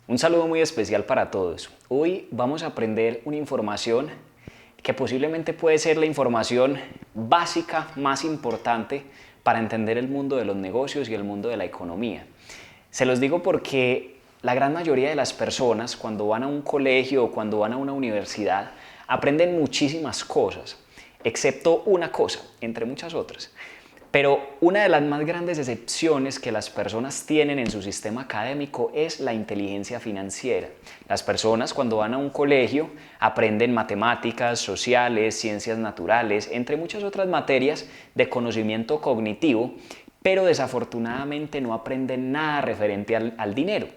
Un saludo muy especial para todos. Hoy vamos a aprender una información que posiblemente puede ser la información básica más importante para entender el mundo de los negocios y el mundo de la economía. Se los digo porque la gran mayoría de las personas cuando van a un colegio o cuando van a una universidad aprenden muchísimas cosas, excepto una cosa, entre muchas otras. Pero una de las más grandes excepciones que las personas tienen en su sistema académico es la inteligencia financiera. Las personas cuando van a un colegio aprenden matemáticas, sociales, ciencias naturales, entre muchas otras materias de conocimiento cognitivo, pero desafortunadamente no aprenden nada referente al dinero.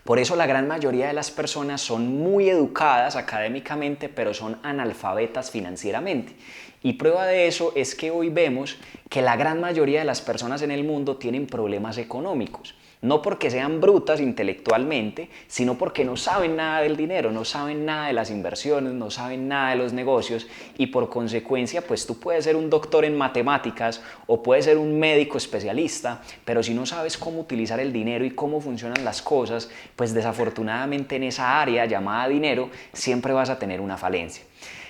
Por eso la gran mayoría de las personas son muy educadas académicamente, pero son analfabetas financieramente. Y prueba de eso es que hoy vemos que la gran mayoría de las personas en el mundo tienen problemas económicos. No porque sean brutas intelectualmente, sino porque no saben nada del dinero, no saben nada de las inversiones, no saben nada de los negocios y por consecuencia pues tú puedes ser un doctor en matemáticas o puedes ser un médico especialista, pero si no sabes cómo utilizar el dinero y cómo funcionan las cosas, pues desafortunadamente en esa área llamada dinero siempre vas a tener una falencia.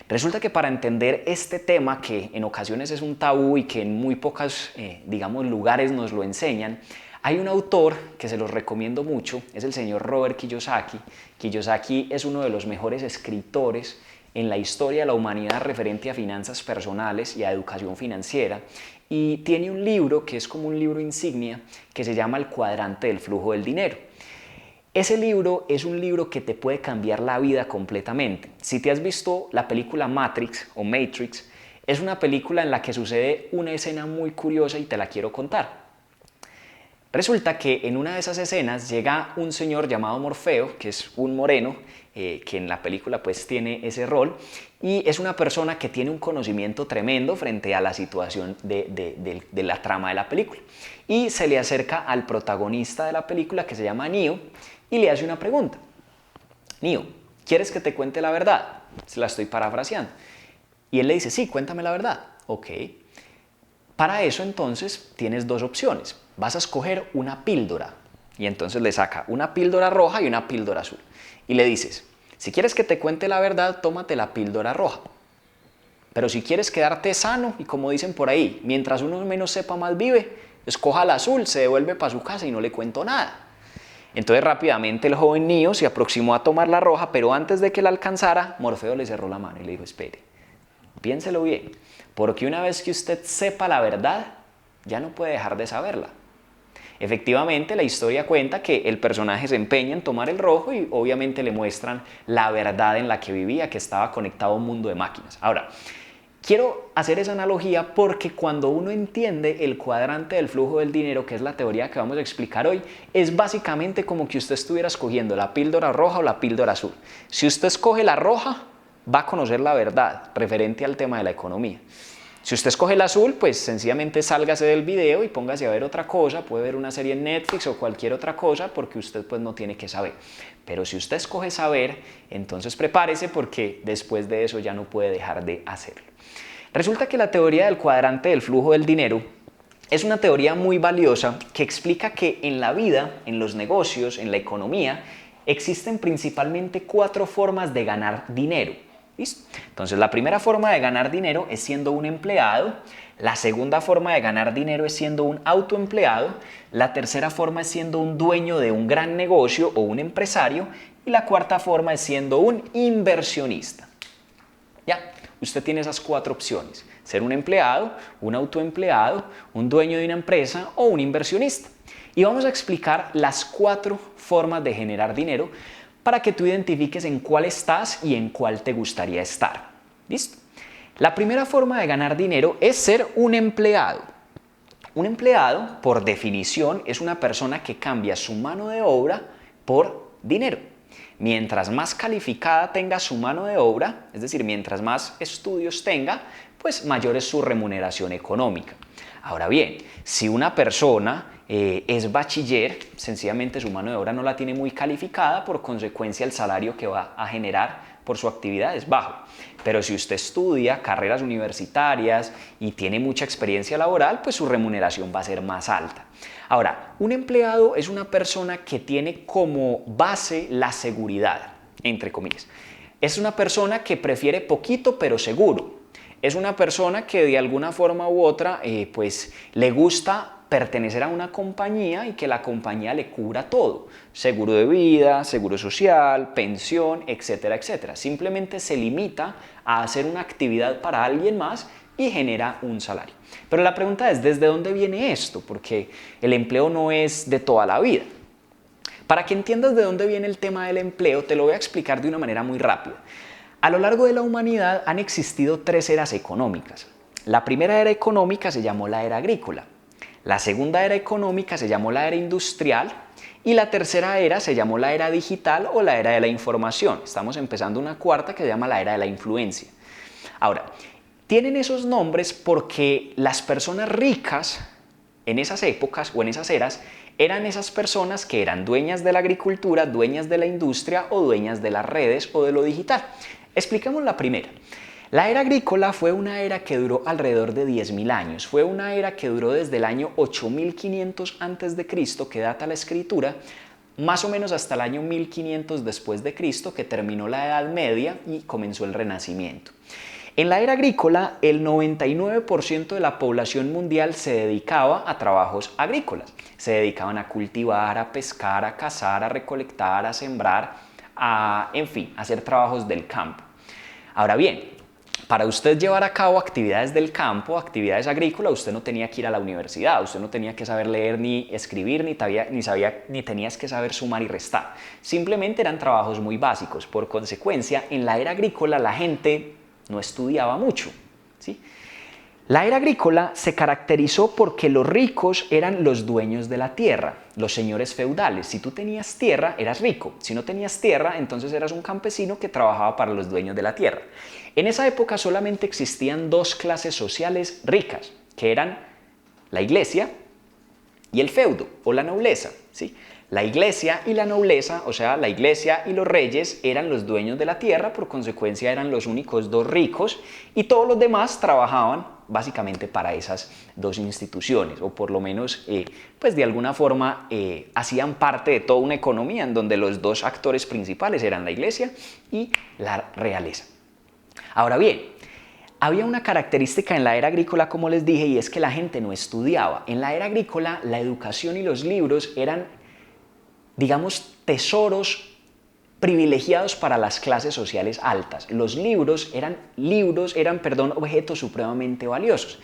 Resulta que para entender este tema, que en ocasiones es un tabú y que en muy pocos, lugares nos lo enseñan, hay un autor que se los recomiendo mucho, es el señor Robert Kiyosaki. Kiyosaki es uno de los mejores escritores en la historia de la humanidad referente a finanzas personales y a educación financiera. Y tiene un libro que es como un libro insignia que se llama El cuadrante del flujo del dinero. Ese libro es un libro que te puede cambiar la vida completamente. Si te has visto la película Matrix o Matrix, es una película en la que sucede una escena muy curiosa y te la quiero contar. Resulta que en una de esas escenas llega un señor llamado Morfeo, que es un moreno, que en la película pues tiene ese rol, y es una persona que tiene un conocimiento tremendo frente a la situación de la trama de la película. Y se le acerca al protagonista de la película, que se llama Neo, y le hace una pregunta. Neo, ¿quieres que te cuente la verdad? Se la estoy parafraseando. Y él le dice, sí, cuéntame la verdad. Ok. Para eso entonces tienes dos opciones. Vas a escoger una píldora y entonces le saca una píldora roja y una píldora azul. Y le dices, si quieres que te cuente la verdad, tómate la píldora roja. Pero si quieres quedarte sano y como dicen por ahí, mientras uno menos sepa más vive, escoja la azul, se devuelve para su casa y no le cuento nada. Entonces rápidamente el joven Neo se aproximó a tomar la roja, pero antes de que la alcanzara, Morfeo le cerró la mano y le dijo, espere, piénselo bien, porque una vez que usted sepa la verdad, ya no puede dejar de saberla. Efectivamente, la historia cuenta que el personaje se empeña en tomar el rojo y obviamente le muestran la verdad en la que vivía, que estaba conectado a un mundo de máquinas. Ahora, quiero hacer esa analogía porque cuando uno entiende el cuadrante del flujo del dinero, que es la teoría que vamos a explicar hoy, es básicamente como que usted estuviera escogiendo la píldora roja o la píldora azul. Si usted escoge la roja, va a conocer la verdad referente al tema de la economía. Si usted escoge el azul, pues sencillamente sálgase del video y póngase a ver otra cosa, puede ver una serie en Netflix o cualquier otra cosa porque usted pues no tiene que saber. Pero si usted escoge saber, entonces prepárese porque después de eso ya no puede dejar de hacerlo. Resulta que la teoría del cuadrante del flujo del dinero es una teoría muy valiosa que explica que en la vida, en los negocios, en la economía, existen principalmente 4 formas de ganar dinero. ¿Listo? Entonces la primera forma de ganar dinero es siendo un empleado, la segunda forma de ganar dinero es siendo un autoempleado, la tercera forma es siendo un dueño de un gran negocio o un empresario y la cuarta forma es siendo un inversionista. Ya, usted tiene esas 4 opciones, ser un empleado, un autoempleado, un dueño de una empresa o un inversionista. Y vamos a explicar las 4 formas de generar dinero para que tú identifiques en cuál estás y en cuál te gustaría estar. ¿Listo? La primera forma de ganar dinero es ser un empleado. Un empleado, por definición, es una persona que cambia su mano de obra por dinero. Mientras más calificada tenga su mano de obra, es decir, mientras más estudios tenga, pues mayor es su remuneración económica. Ahora bien, si una persona es bachiller, sencillamente su mano de obra no la tiene muy calificada, por consecuencia el salario que va a generar por su actividad es bajo. Pero si usted estudia carreras universitarias y tiene mucha experiencia laboral, pues su remuneración va a ser más alta. Ahora, un empleado es una persona que tiene como base la seguridad, entre comillas. Es una persona que prefiere poquito pero seguro. Es una persona que de alguna forma u otra pues le gusta pertenecer a una compañía y que la compañía le cubra todo. Seguro de vida, seguro social, pensión, etcétera, etcétera. Simplemente se limita a hacer una actividad para alguien más y genera un salario. Pero la pregunta es, ¿desde dónde viene esto? Porque el empleo no es de toda la vida. Para que entiendas de dónde viene el tema del empleo, te lo voy a explicar de una manera muy rápida. A lo largo de la humanidad han existido 3 eras económicas. La primera era económica se llamó la era agrícola. La segunda era económica se llamó la era industrial y la tercera era se llamó la era digital o la era de la información. Estamos empezando una cuarta que se llama la era de la influencia. Ahora, tienen esos nombres porque las personas ricas en esas épocas o en esas eras eran esas personas que eran dueñas de la agricultura, dueñas de la industria o dueñas de las redes o de lo digital. Expliquemos la primera. La era agrícola fue una era que duró alrededor de 10.000 años. Fue una era que duró desde el año 8500 a.C., que data la escritura, más o menos hasta el año 1500 después de Cristo, que terminó la Edad Media y comenzó el Renacimiento. En la era agrícola, el 99% de la población mundial se dedicaba a trabajos agrícolas. Se dedicaban a cultivar, a pescar, a cazar, a recolectar, a sembrar, en fin, a hacer trabajos del campo. Ahora bien, para usted llevar a cabo actividades del campo, actividades agrícolas, usted no tenía que ir a la universidad, usted no tenía que saber leer ni escribir, ni tenías que saber sumar y restar. Simplemente eran trabajos muy básicos. Por consecuencia, en la era agrícola la gente no estudiaba mucho, ¿sí? La era agrícola se caracterizó porque los ricos eran los dueños de la tierra, los señores feudales. Si tú tenías tierra, eras rico. Si no tenías tierra, entonces eras un campesino que trabajaba para los dueños de la tierra. En esa época solamente existían 2 clases sociales ricas, que eran la iglesia y el feudo o la nobleza, ¿sí? La iglesia y la nobleza, o sea, la iglesia y los reyes eran los dueños de la tierra, por consecuencia eran los únicos 2 ricos y todos los demás trabajaban básicamente para esas 2 instituciones, o por lo menos pues de alguna forma hacían parte de toda una economía en donde los 2 actores principales eran la iglesia y la realeza. Ahora bien, había una característica en la era agrícola, como les dije, y es que la gente no estudiaba. En la era agrícola la educación y los libros eran, digamos, tesoros privilegiados para las clases sociales altas. Los libros eran objetos supremamente valiosos.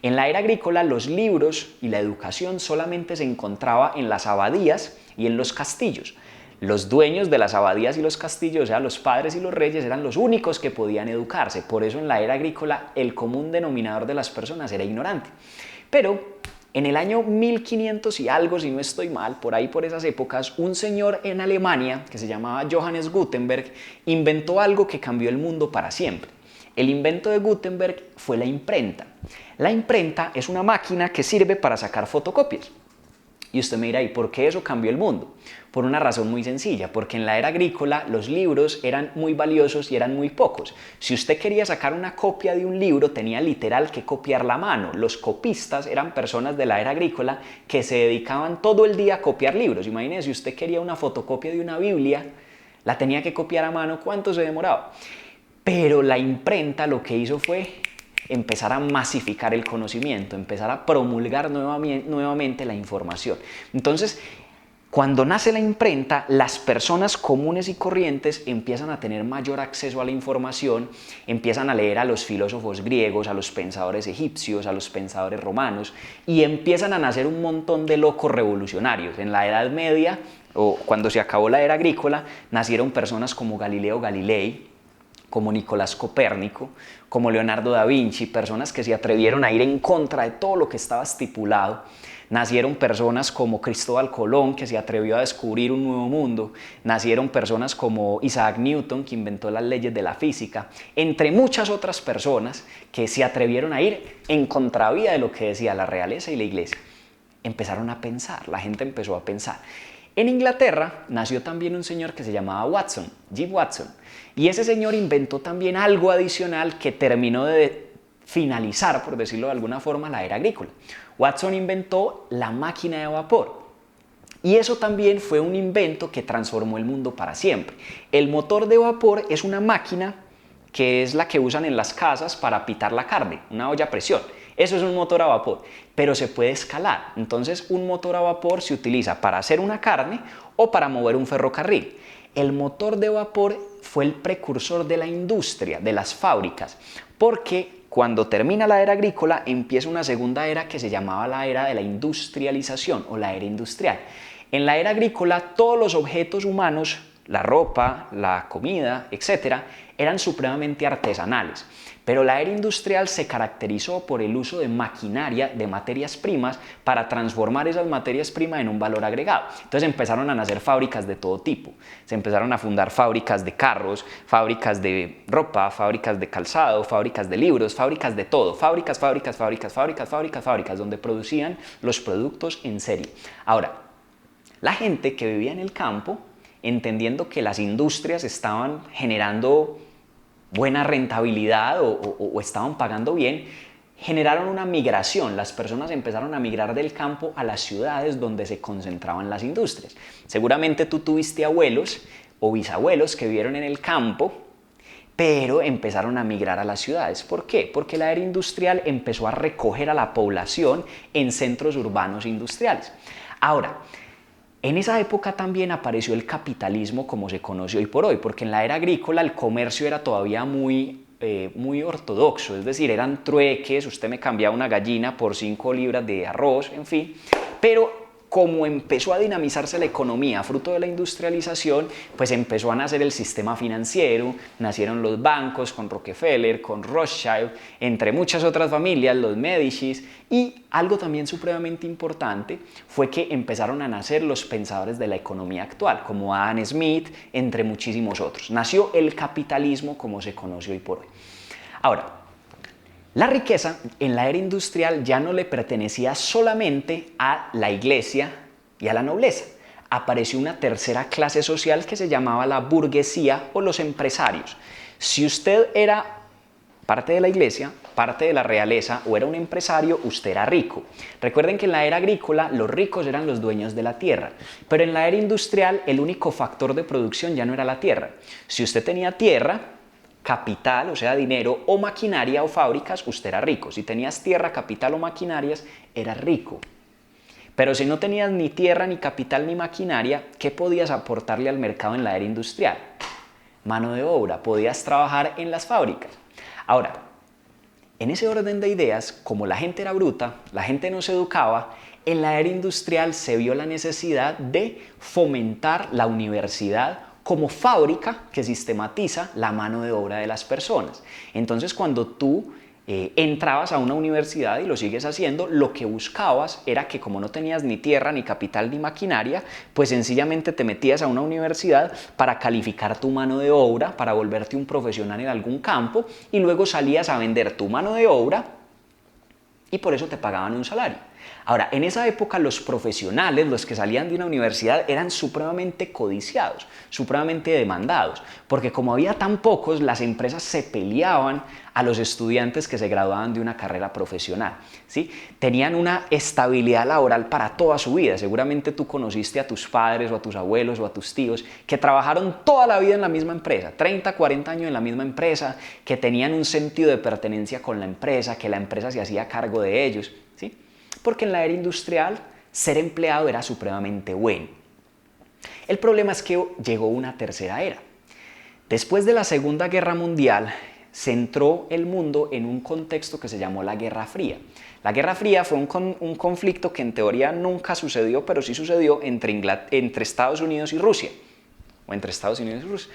En la era agrícola los libros y la educación solamente se encontraba en las abadías y en los castillos. Los dueños de las abadías y los castillos, o sea, los padres y los reyes, eran los únicos que podían educarse. Por eso en la era agrícola el común denominador de las personas era ignorante. Pero en el año 1500 y algo, si no estoy mal, por ahí por esas épocas, un señor en Alemania que se llamaba Johannes Gutenberg inventó algo que cambió el mundo para siempre. El invento de Gutenberg fue la imprenta. La imprenta es una máquina que sirve para sacar fotocopias. Y usted me dirá, ¿y por qué eso cambió el mundo? Por una razón muy sencilla, porque en la era agrícola los libros eran muy valiosos y eran muy pocos. Si usted quería sacar una copia de un libro, tenía literal que copiarla a mano. Los copistas eran personas de la era agrícola que se dedicaban todo el día a copiar libros. Imagínese, si usted quería una fotocopia de una Biblia, la tenía que copiar a mano, ¿cuánto se demoraba? Pero la imprenta lo que hizo fue empezar a masificar el conocimiento, empezar a promulgar nuevamente la información. Entonces, cuando nace la imprenta, las personas comunes y corrientes empiezan a tener mayor acceso a la información, empiezan a leer a los filósofos griegos, a los pensadores egipcios, a los pensadores romanos, y empiezan a nacer un montón de locos revolucionarios. En la Edad Media, o cuando se acabó la era agrícola, nacieron personas como Galileo Galilei, como Nicolás Copérnico, como Leonardo da Vinci, personas que se atrevieron a ir en contra de todo lo que estaba estipulado. Nacieron personas como Cristóbal Colón, que se atrevió a descubrir un nuevo mundo. Nacieron personas como Isaac Newton, que inventó las leyes de la física, entre muchas otras personas que se atrevieron a ir en contravía de lo que decía la realeza y la iglesia. empezaron a pensar, la gente empezó a pensar. En Inglaterra nació también un señor que se llamaba Watson, Jim Watson, y ese señor inventó también algo adicional que terminó de finalizar, por decirlo de alguna forma, la era agrícola. Watson inventó la máquina de vapor. Y eso también fue un invento que transformó el mundo para siempre. El motor de vapor es una máquina que es la que usan en las casas para pitar la carne, una olla a presión. Eso es un motor a vapor, pero se puede escalar. Entonces, un motor a vapor se utiliza para hacer una carne o para mover un ferrocarril. El motor de vapor fue el precursor de la industria, de las fábricas, porque cuando termina la era agrícola empieza una segunda era que se llamaba la era de la industrialización o la era industrial. En la era agrícola todos los objetos humanos, la ropa, la comida, etcétera, eran supremamente artesanales. Pero la era industrial se caracterizó por el uso de maquinaria, de materias primas, para transformar esas materias primas en un valor agregado. Entonces empezaron a nacer fábricas de todo tipo. Se empezaron a fundar fábricas de carros, fábricas de ropa, fábricas de calzado, fábricas de libros, fábricas de todo. Fábricas, donde producían los productos en serie. Ahora, la gente que vivía en el campo, entendiendo que las industrias estaban generando buena rentabilidad o estaban pagando bien, generaron una migración. Las personas empezaron a migrar del campo a las ciudades donde se concentraban las industrias. Seguramente tú tuviste abuelos o bisabuelos que vivieron en el campo, pero empezaron a migrar a las ciudades. ¿Por qué? Porque la era industrial empezó a recoger a la población en centros urbanos industriales. Ahora, en esa época también apareció el capitalismo como se conoce hoy por hoy, porque en la era agrícola el comercio era todavía muy ortodoxo, es decir, eran trueques, usted me cambiaba una gallina por 5 libras de arroz, en fin, pero como empezó a dinamizarse la economía fruto de la industrialización, pues empezó a nacer el sistema financiero, nacieron los bancos con Rockefeller, con Rothschild, entre muchas otras familias, los Medicis, y algo también supremamente importante fue que empezaron a nacer los pensadores de la economía actual, como Adam Smith, entre muchísimos otros. Nació el capitalismo como se conoce hoy por hoy. Ahora, la riqueza en la era industrial ya no le pertenecía solamente a la iglesia y a la nobleza. Apareció una tercera clase social que se llamaba la burguesía o los empresarios. Si usted era parte de la iglesia, parte de la realeza o era un empresario, usted era rico. Recuerden que en la era agrícola los ricos eran los dueños de la tierra, pero en la era industrial el único factor de producción ya no era la tierra. Si usted tenía tierra, capital, o sea, dinero, o maquinaria o fábricas, usted era rico. Si tenías tierra, capital o maquinarias, eras rico. Pero si no tenías ni tierra, ni capital, ni maquinaria, ¿qué podías aportarle al mercado en la era industrial? Mano de obra, podías trabajar en las fábricas. Ahora, en ese orden de ideas, como la gente era bruta, la gente no se educaba, en la era industrial se vio la necesidad de fomentar la universidad como fábrica que sistematiza la mano de obra de las personas. Entonces, cuando tú entrabas a una universidad y lo sigues haciendo, lo que buscabas era que como no tenías ni tierra, ni capital, ni maquinaria, pues sencillamente te metías a una universidad para calificar tu mano de obra, para volverte un profesional en algún campo y luego salías a vender tu mano de obra y por eso te pagaban un salario. Ahora, en esa época los profesionales, los que salían de una universidad, eran supremamente codiciados, supremamente demandados, porque como había tan pocos, las empresas se peleaban a los estudiantes que se graduaban de una carrera profesional, ¿sí? Tenían una estabilidad laboral para toda su vida. Seguramente tú conociste a tus padres o a tus abuelos o a tus tíos que trabajaron toda la vida en la misma empresa, 30, 40 años en la misma empresa, que tenían un sentido de pertenencia con la empresa, que la empresa se hacía cargo de ellos, ¿sí? Porque en la era industrial ser empleado era supremamente bueno. El problema es que llegó una tercera era. Después de la Segunda Guerra Mundial, se entró el mundo en un contexto que se llamó la Guerra Fría. La Guerra Fría fue un conflicto que en teoría nunca sucedió, pero sí sucedió entre Estados Unidos y Rusia, o entre Estados Unidos y Rusia.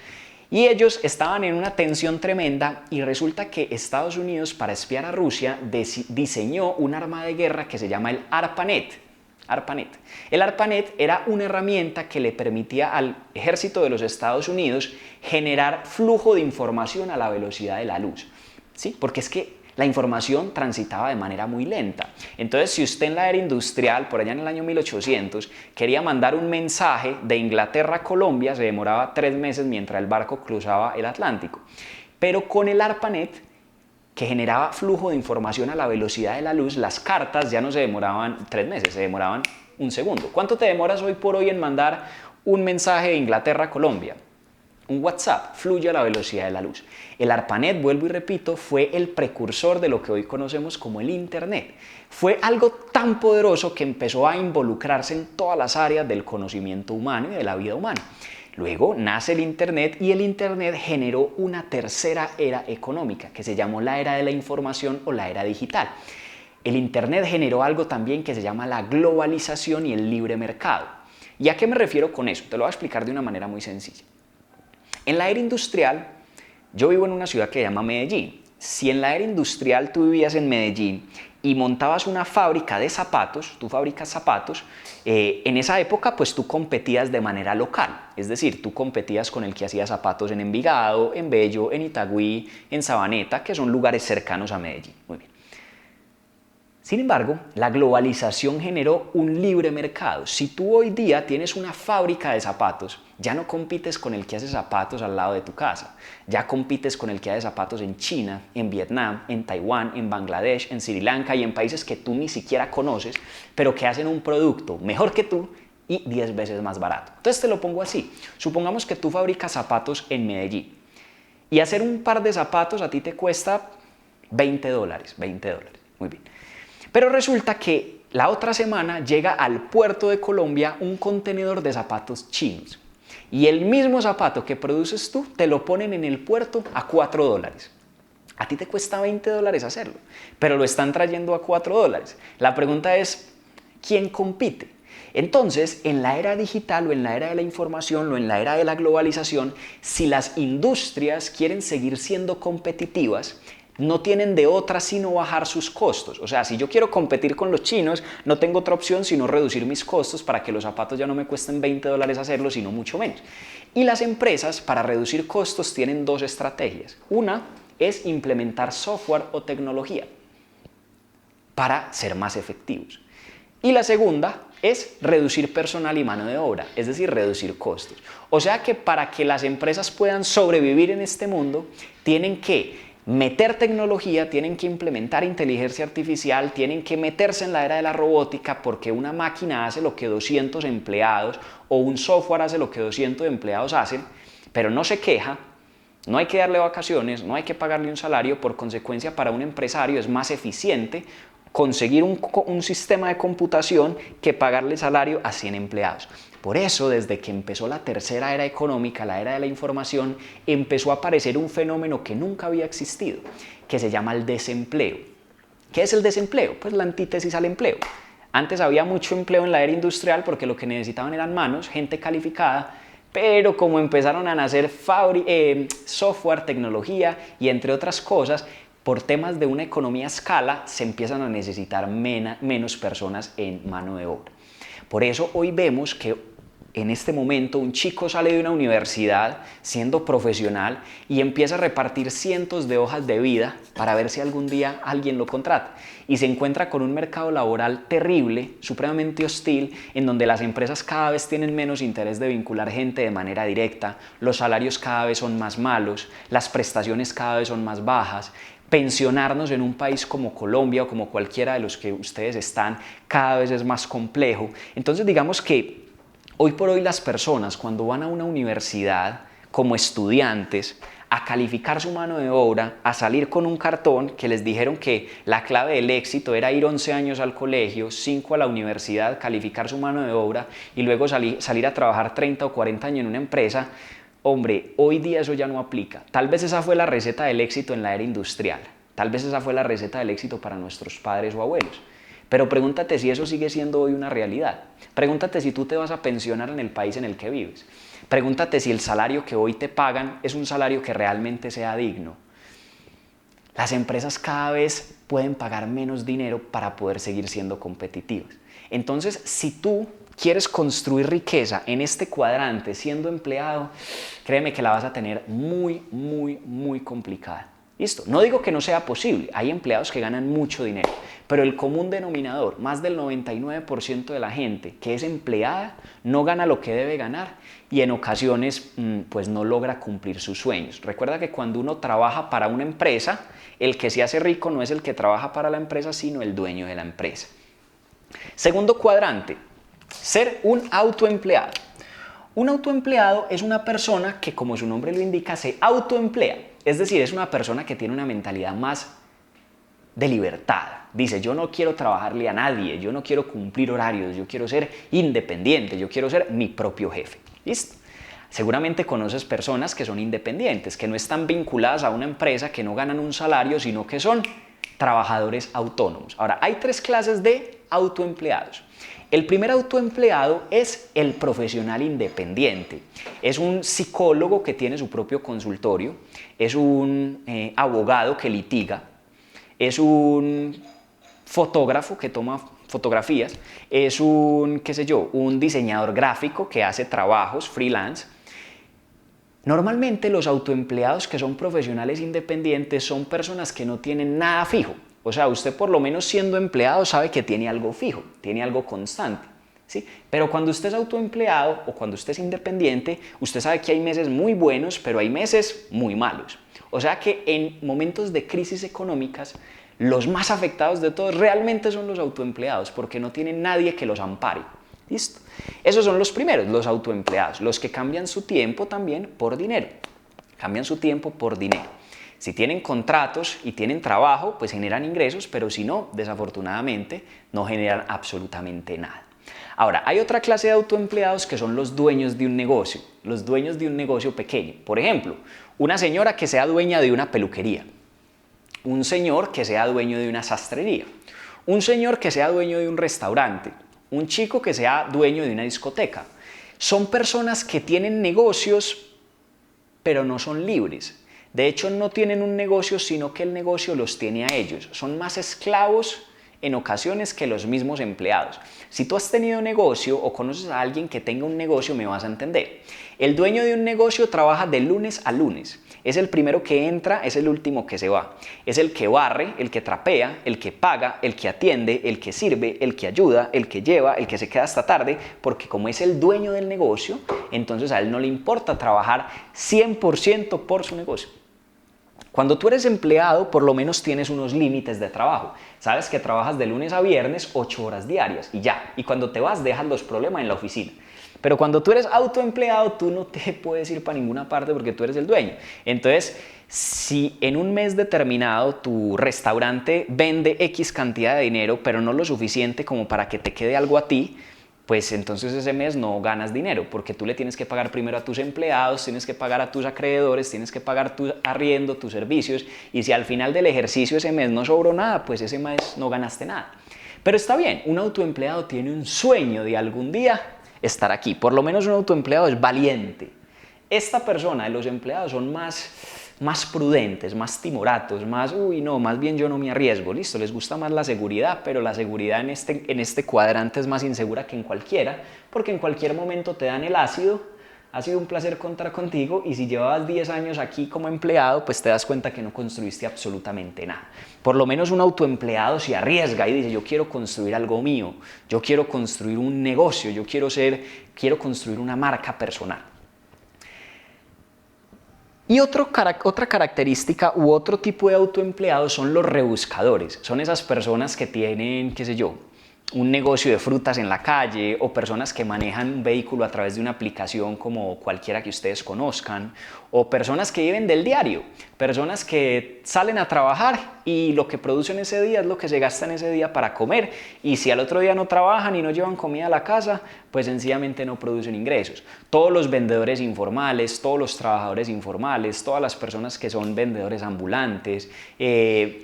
Y ellos estaban en una tensión tremenda y resulta que Estados Unidos, para espiar a Rusia, diseñó un arma de guerra que se llama el ARPANET. El ARPANET era una herramienta que le permitía al ejército de los Estados Unidos generar flujo de información a la velocidad de la luz, ¿sí? Porque es que la información transitaba de manera muy lenta. Entonces, si usted en la era industrial, por allá en el año 1800, quería mandar un mensaje de Inglaterra a Colombia, se demoraba 3 meses mientras el barco cruzaba el Atlántico. Pero con el ARPANET, que generaba flujo de información a la velocidad de la luz, las cartas ya no se demoraban 3 meses, se demoraban un segundo. ¿Cuánto te demoras hoy por hoy en mandar un mensaje de Inglaterra a Colombia? Un WhatsApp fluye a la velocidad de la luz. El ARPANET, vuelvo y repito, fue el precursor de lo que hoy conocemos como el Internet. Fue algo tan poderoso que empezó a involucrarse en todas las áreas del conocimiento humano y de la vida humana. Luego nace el Internet y el Internet generó una tercera era económica que se llamó la era de la información o la era digital. El Internet generó algo también que se llama la globalización y el libre mercado. ¿Y a qué me refiero con eso? Te lo voy a explicar de una manera muy sencilla. En la era industrial, yo vivo en una ciudad que se llama Medellín. Si en la era industrial tú vivías en Medellín y montabas una fábrica de zapatos, tú fabricas zapatos, en esa época pues tú competías de manera local, es decir, tú competías con el que hacía zapatos en Envigado, en Bello, en Itagüí, en Sabaneta, que son lugares cercanos a Medellín. Muy bien. Sin embargo, la globalización generó un libre mercado. Si tú hoy día tienes una fábrica de zapatos, ya no compites con el que hace zapatos al lado de tu casa. Ya compites con el que hace zapatos en China, en Vietnam, en Taiwán, en Bangladesh, en Sri Lanka y en países que tú ni siquiera conoces, pero que hacen un producto mejor que tú y 10 veces más barato. Entonces te lo pongo así. Supongamos que tú fabricas zapatos en Medellín y hacer un par de zapatos a ti te cuesta $20. Muy bien. Pero resulta que la otra semana llega al puerto de Colombia un contenedor de zapatos chinos. Y el mismo zapato que produces tú te lo ponen en el puerto a $4. A ti te cuesta $20 hacerlo, pero lo están trayendo a $4. La pregunta es, ¿quién compite? Entonces, en la era digital o en la era de la información o en la era de la globalización, si las industrias quieren seguir siendo competitivas, no tienen de otra sino bajar sus costos. O sea, si yo quiero competir con los chinos, no tengo otra opción sino reducir mis costos para que los zapatos ya no me cuesten $20 hacerlo, sino mucho menos. Y las empresas, para reducir costos, tienen dos estrategias. Una es implementar software o tecnología para ser más efectivos. Y la segunda es reducir personal y mano de obra, es decir, reducir costos. O sea que para que las empresas puedan sobrevivir en este mundo, tienen que meter tecnología, tienen que implementar inteligencia artificial, tienen que meterse en la era de la robótica porque una máquina hace lo que 200 empleados o un software hace lo que 200 empleados hacen, pero no se queja, no hay que darle vacaciones, no hay que pagarle un salario, por consecuencia para un empresario es más eficiente conseguir un sistema de computación que pagarle salario a 100 empleados. Por eso, desde que empezó la tercera era económica, la era de la información, empezó a aparecer un fenómeno que nunca había existido, que se llama el desempleo. ¿Qué es el desempleo? Pues la antítesis al empleo. Antes había mucho empleo en la era industrial porque lo que necesitaban eran manos, gente calificada, pero como empezaron a nacer software, tecnología y entre otras cosas, por temas de una economía a escala se empiezan a necesitar menos personas en mano de obra. Por eso hoy vemos que en este momento un chico sale de una universidad siendo profesional y empieza a repartir cientos de hojas de vida para ver si algún día alguien lo contrata. Y se encuentra con un mercado laboral terrible, supremamente hostil, en donde las empresas cada vez tienen menos interés de vincular gente de manera directa, los salarios cada vez son más malos, las prestaciones cada vez son más bajas. Pensionarnos en un país como Colombia o como cualquiera de los que ustedes están cada vez es más complejo. Entonces digamos que hoy por hoy las personas cuando van a una universidad como estudiantes a calificar su mano de obra, a salir con un cartón que les dijeron que la clave del éxito era ir 11 años al colegio, 5 a la universidad, calificar su mano de obra y luego salir a trabajar 30 o 40 años en una empresa. Hombre, hoy día eso ya no aplica. Tal vez esa fue la receta del éxito en la era industrial. Tal vez esa fue la receta del éxito para nuestros padres o abuelos. Pero pregúntate si eso sigue siendo hoy una realidad. Pregúntate si tú te vas a pensionar en el país en el que vives. Pregúntate si el salario que hoy te pagan es un salario que realmente sea digno. Las empresas cada vez pueden pagar menos dinero para poder seguir siendo competitivas. Entonces, si tú quieres construir riqueza en este cuadrante siendo empleado, créeme que la vas a tener muy complicada. Listo, no digo que no sea posible, hay empleados que ganan mucho dinero, pero el común denominador, más del 99% de la gente que es empleada no gana lo que debe ganar y en ocasiones pues no logra cumplir sus sueños. Recuerda que cuando uno trabaja para una empresa, el que se hace rico no es el que trabaja para la empresa, sino el dueño de la empresa. Segundo cuadrante, ser un autoempleado. Un autoempleado es una persona que, como su nombre lo indica, se autoemplea. Es decir, es una persona que tiene una mentalidad más de libertad. Dice, yo no quiero trabajarle a nadie, yo no quiero cumplir horarios, yo quiero ser independiente, yo quiero ser mi propio jefe. ¿Listo? Seguramente conoces personas que son independientes, que no están vinculadas a una empresa, que no ganan un salario, sino que son trabajadores autónomos. Ahora, hay tres clases de autoempleados. El primer autoempleado es el profesional independiente. Es un psicólogo que tiene su propio consultorio, es un abogado que litiga, es un fotógrafo que toma fotografías, es un, qué sé yo, un diseñador gráfico que hace trabajos freelance. Normalmente los autoempleados que son profesionales independientes son personas que no tienen nada fijo. O sea, usted por lo menos siendo empleado sabe que tiene algo fijo, tiene algo constante, ¿sí? Pero cuando usted es autoempleado o cuando usted es independiente, usted sabe que hay meses muy buenos, pero hay meses muy malos. O sea que en momentos de crisis económicas, los más afectados de todos realmente son los autoempleados, porque no tienen nadie que los ampare. ¿Listo? Esos son los primeros, los autoempleados, los que cambian su tiempo también por dinero. Cambian su tiempo por dinero. Si tienen contratos y tienen trabajo, pues generan ingresos, pero si no, desafortunadamente, no generan absolutamente nada. Ahora, hay otra clase de autoempleados que son los dueños de un negocio, los dueños de un negocio pequeño. Por ejemplo, una señora que sea dueña de una peluquería, un señor que sea dueño de una sastrería, un señor que sea dueño de un restaurante, un chico que sea dueño de una discoteca. Son personas que tienen negocios, pero no son libres. De hecho, no tienen un negocio, sino que el negocio los tiene a ellos. Son más esclavos en ocasiones que los mismos empleados. Si tú has tenido negocio o conoces a alguien que tenga un negocio, me vas a entender. El dueño de un negocio trabaja de lunes a lunes. Es el primero que entra, es el último que se va. Es el que barre, el que trapea, el que paga, el que atiende, el que sirve, el que ayuda, el que lleva, el que se queda hasta tarde, porque como es el dueño del negocio, entonces a él no le importa trabajar 100% por su negocio. Cuando tú eres empleado, por lo menos tienes unos límites de trabajo. Sabes que trabajas de lunes a viernes 8 horas diarias y ya. Y cuando te vas, dejas los problemas en la oficina. Pero cuando tú eres autoempleado, tú no te puedes ir para ninguna parte porque tú eres el dueño. Entonces, si en un mes determinado tu restaurante vende X cantidad de dinero, pero no lo suficiente como para que te quede algo a ti, pues entonces ese mes no ganas dinero, porque tú le tienes que pagar primero a tus empleados, tienes que pagar a tus acreedores, tienes que pagar tu arriendo, tus servicios, y si al final del ejercicio ese mes no sobró nada, pues ese mes no ganaste nada. Pero está bien, un autoempleado tiene un sueño de algún día estar aquí, por lo menos un autoempleado es valiente. Esta persona, los empleados son más prudentes, más timoratos, más bien yo no me arriesgo, listo, les gusta más la seguridad, pero la seguridad en este cuadrante es más insegura que en cualquiera, porque en cualquier momento te dan el ácido. Ha sido un placer contar contigo y si llevabas 10 años aquí como empleado, pues te das cuenta que no construiste absolutamente nada. Por lo menos un autoempleado se arriesga y dice, yo quiero construir algo mío, yo quiero construir un negocio, yo quiero construir una marca personal. Y otra característica u otro tipo de autoempleados son los rebuscadores. Son esas personas que tienen, qué sé yo, un negocio de frutas en la calle o personas que manejan un vehículo a través de una aplicación como cualquiera que ustedes conozcan o personas que viven del diario, personas que salen a trabajar y lo que producen ese día es lo que se gastan ese día para comer y si al otro día no trabajan y no llevan comida a la casa, pues sencillamente no producen ingresos. Todos los vendedores informales, todos los trabajadores informales, todas las personas que son vendedores ambulantes,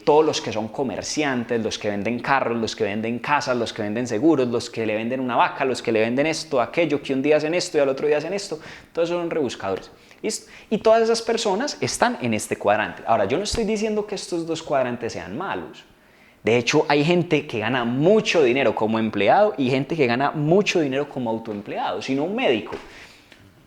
todos los que son comerciantes, los que venden carros, los que venden casas, los que venden seguros, los que le venden una vaca, los que le venden esto, aquello, que un día hacen esto y al otro día hacen esto, todos son rebuscadores. ¿Listo? Y todas esas personas están en este cuadrante. Ahora, yo no estoy diciendo que estos dos cuadrantes sean malos. De hecho, hay gente que gana mucho dinero como empleado y gente que gana mucho dinero como autoempleado, sino un médico.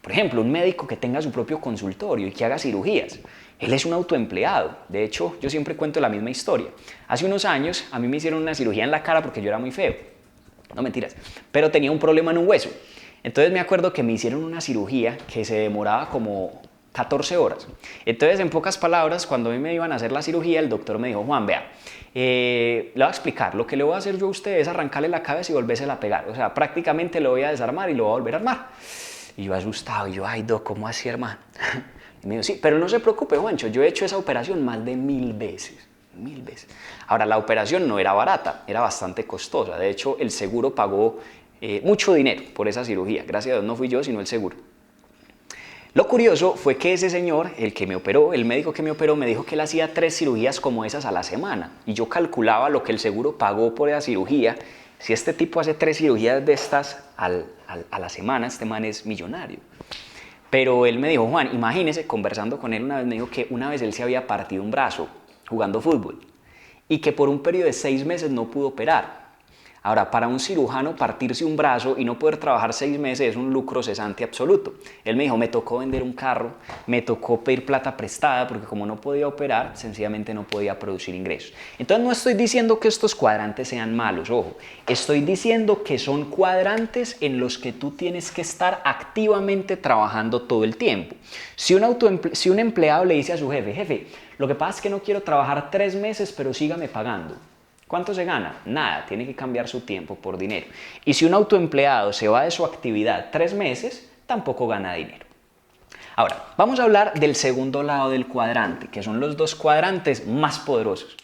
Por ejemplo, un médico que tenga su propio consultorio y que haga cirugías. Él es un autoempleado. De hecho, yo siempre cuento la misma historia. Hace unos años a mí me hicieron una cirugía en la cara porque yo era muy feo. No mentiras. Pero tenía un problema en un hueso. Entonces me acuerdo que me hicieron una cirugía que se demoraba como 14 horas. Entonces, en pocas palabras, cuando a mí me iban a hacer la cirugía, el doctor me dijo: Juan, vea, le voy a explicar, lo que le voy a hacer yo a usted es arrancarle la cabeza y volvérsela a pegar. O sea, prácticamente lo voy a desarmar y lo voy a volver a armar. Y yo asustado, y yo, ay, doc, ¿cómo así, hermano? Y me dijo: sí, pero no se preocupe, Juancho, yo he hecho esa operación más de 1000 veces. 1000 veces. Ahora, la operación no era barata, era bastante costosa. De hecho, el seguro pagó mucho dinero por esa cirugía. Gracias a Dios no fui yo, sino el seguro. Lo curioso fue que ese señor, el que me operó, el médico que me operó, me dijo que él hacía 3 cirugías como esas a la semana. Y yo calculaba lo que el seguro pagó por esa cirugía. Si este tipo hace 3 cirugías de estas a la semana, este man es millonario. Pero él me dijo: Juan, imagínese, conversando con él una vez, me dijo que una vez él se había partido un brazo jugando fútbol y que por un periodo de 6 meses no pudo operar. Ahora, para un cirujano partirse un brazo y no poder trabajar 6 meses es un lucro cesante absoluto. Él me dijo: me tocó vender un carro, me tocó pedir plata prestada porque como no podía operar, sencillamente no podía producir ingresos. Entonces no estoy diciendo que estos cuadrantes sean malos, ojo. Estoy diciendo que son cuadrantes en los que tú tienes que estar activamente trabajando todo el tiempo. Si un empleado le dice a su jefe: jefe, lo que pasa es que no quiero trabajar 3 meses, pero sígame pagando. ¿Cuánto se gana? Nada, tiene que cambiar su tiempo por dinero. Y si un autoempleado se va de su actividad 3 meses, tampoco gana dinero. Ahora, vamos a hablar del segundo lado del cuadrante, que son los 2 cuadrantes más poderosos.